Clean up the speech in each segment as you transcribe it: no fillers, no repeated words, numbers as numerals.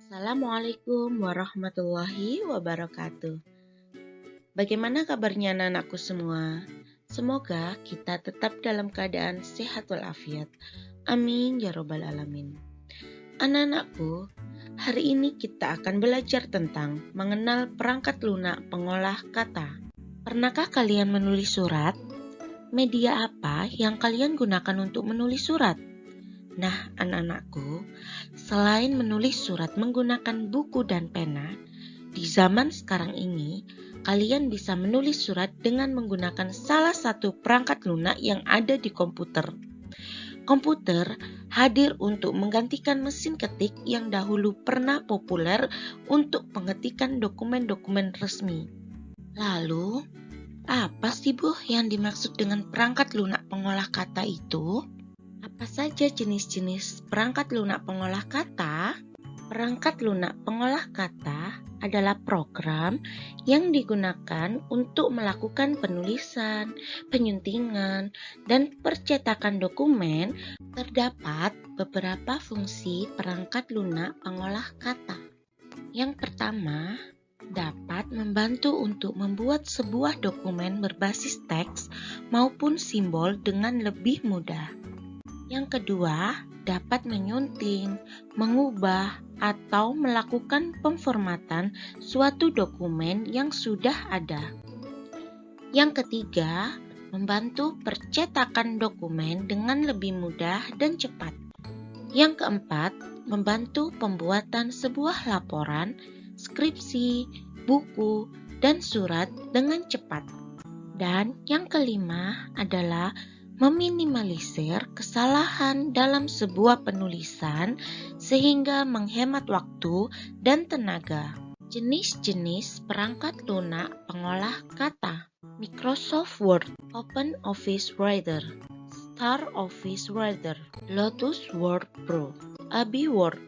Assalamualaikum warahmatullahi wabarakatuh. Bagaimana kabarnya anak-anakku semua? Semoga kita tetap dalam keadaan sehat walafiat. Amin ya robbal alamin. Anak-anakku, hari ini kita akan belajar tentang mengenal perangkat lunak pengolah kata. Pernahkah kalian menulis surat? Media apa yang kalian gunakan untuk menulis surat? Nah, anak-anakku, selain menulis surat menggunakan buku dan pena, di zaman sekarang ini, kalian bisa menulis surat dengan menggunakan salah satu perangkat lunak yang ada di komputer. Komputer hadir untuk menggantikan mesin ketik yang dahulu pernah populer untuk pengetikan dokumen-dokumen resmi. Lalu, apa sih Bu yang dimaksud dengan perangkat lunak pengolah kata itu? Apa saja jenis-jenis perangkat lunak pengolah kata? Perangkat lunak pengolah kata adalah program yang digunakan untuk melakukan penulisan, penyuntingan, dan percetakan dokumen. Terdapat beberapa fungsi perangkat lunak pengolah kata. Yang pertama, dapat membantu untuk membuat sebuah dokumen berbasis teks maupun simbol dengan lebih mudah. Yang kedua, dapat menyunting, mengubah, atau melakukan pemformatan suatu dokumen yang sudah ada. Yang ketiga, membantu percetakan dokumen dengan lebih mudah dan cepat. Yang keempat, membantu pembuatan sebuah laporan, skripsi, buku, dan surat dengan cepat. Dan yang kelima adalah meminimalisir kesalahan dalam sebuah penulisan sehingga menghemat waktu dan tenaga. Jenis-jenis perangkat lunak pengolah kata: Microsoft Word, Open Office Writer, Star Office Writer, Lotus Word Pro, Abi Word.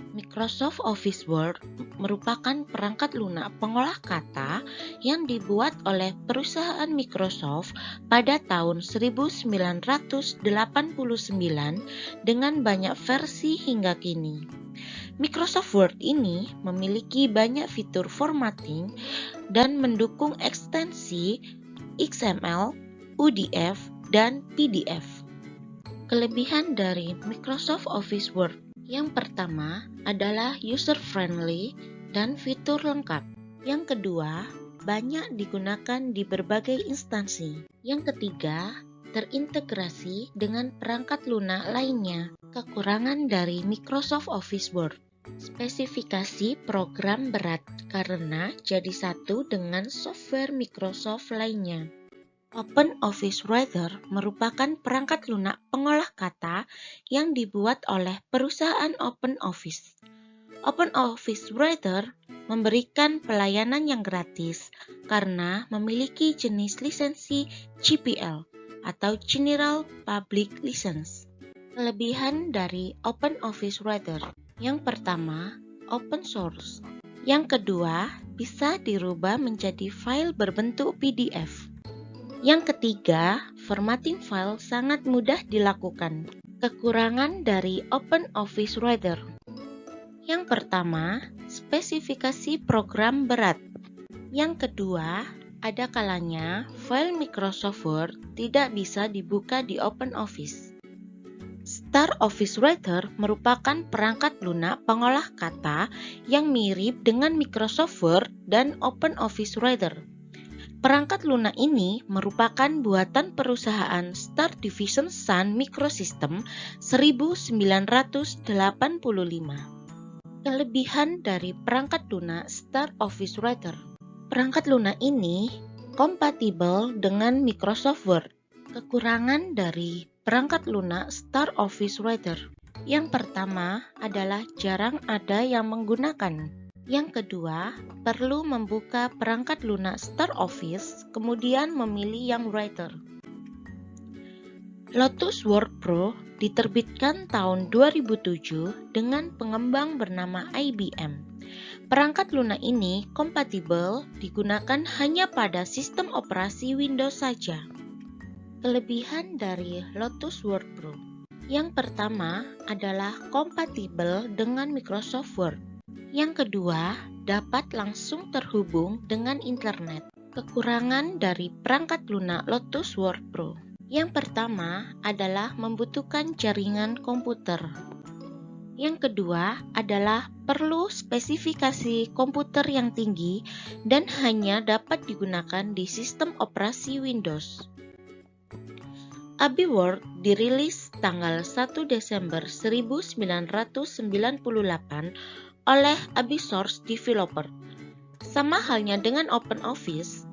Microsoft Office Word merupakan perangkat lunak pengolah kata yang dibuat oleh perusahaan Microsoft pada tahun 1989 dengan banyak versi hingga kini. Microsoft Word ini memiliki banyak fitur formatting dan mendukung ekstensi XML, UDF, dan PDF. Kelebihan dari Microsoft Office Word: yang pertama adalah user-friendly dan fitur lengkap. Yang kedua, banyak digunakan di berbagai instansi. Yang ketiga, terintegrasi dengan perangkat lunak lainnya. Kekurangan dari Microsoft Office Word: spesifikasi program berat karena jadi satu dengan software Microsoft lainnya. Open Office Writer merupakan perangkat lunak pengolah kata yang dibuat oleh perusahaan Open Office. Open Office Writer memberikan pelayanan yang gratis karena memiliki jenis lisensi GPL atau General Public License. Kelebihan dari Open Office Writer: yang pertama, open source. Yang kedua, bisa dirubah menjadi file berbentuk PDF. Yang ketiga, formatting file sangat mudah dilakukan. Kekurangan dari Open Office Writer: yang pertama, spesifikasi program berat. Yang kedua, ada kalanya file Microsoft Word tidak bisa dibuka di Open Office. Star Office Writer merupakan perangkat lunak pengolah kata yang mirip dengan Microsoft Word dan Open Office Writer. Perangkat lunak ini merupakan buatan perusahaan Star Division Sun Microsystem 1985. Kelebihan dari perangkat lunak Star Office Writer: perangkat lunak ini kompatibel dengan Microsoft Word. Kekurangan dari perangkat lunak Star Office Writer: yang pertama adalah jarang ada yang menggunakan. Yang kedua, perlu membuka perangkat lunak Star Office, kemudian memilih yang Writer. Lotus Word Pro diterbitkan tahun 2007 dengan pengembang bernama IBM. Perangkat lunak ini kompatibel digunakan hanya pada sistem operasi Windows saja. Kelebihan dari Lotus Word Pro: yang pertama adalah kompatibel dengan Microsoft Word. Yang kedua, dapat langsung terhubung dengan internet. Kekurangan dari perangkat lunak Lotus Word Pro. Yang pertama adalah membutuhkan jaringan komputer. Yang kedua adalah perlu spesifikasi komputer yang tinggi dan hanya dapat digunakan di sistem operasi Windows. Abi Word dirilis tanggal 1 Desember 1998 oleh Abi Source Developer. Sama halnya dengan OpenOffice,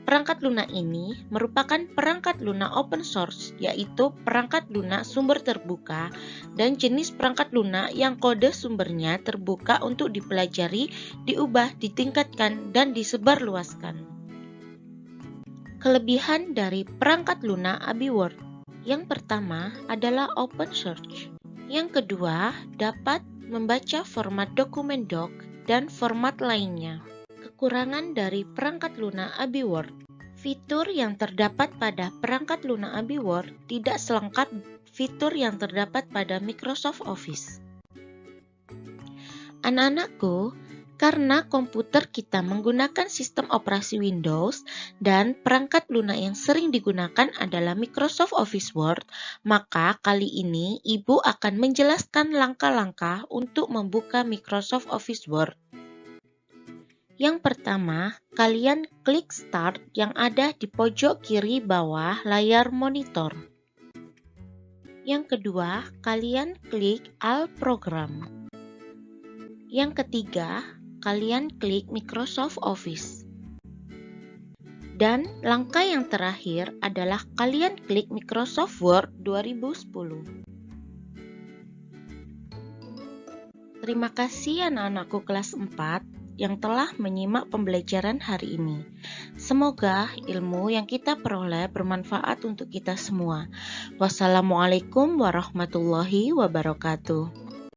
perangkat lunak ini merupakan perangkat lunak open source, yaitu perangkat lunak sumber terbuka dan jenis perangkat lunak yang kode sumbernya terbuka untuk dipelajari, diubah, ditingkatkan, dan disebarluaskan. Kelebihan dari perangkat lunak Abi Word. Yang pertama adalah open source. Yang kedua, dapat membaca format dokumen doc dan format lainnya. Kekurangan dari perangkat lunak Abi Word. Fitur yang terdapat pada perangkat lunak Abi Word tidak selengkap fitur yang terdapat pada Microsoft Office. Anak-anakku, karena komputer kita menggunakan sistem operasi Windows dan perangkat lunak yang sering digunakan adalah Microsoft Office Word, maka kali ini Ibu akan menjelaskan langkah-langkah untuk membuka Microsoft Office Word. Yang pertama, kalian klik Start yang ada di pojok kiri bawah layar monitor. Yang kedua, kalian klik All Program. Yang ketiga, kalian klik Microsoft Office. Dan langkah yang terakhir adalah kalian klik Microsoft Word 2010. Terima kasih anak-anakku kelas 4 yang telah menyimak pembelajaran hari ini. Semoga ilmu yang kita peroleh bermanfaat untuk kita semua. Wassalamualaikum warahmatullahi wabarakatuh.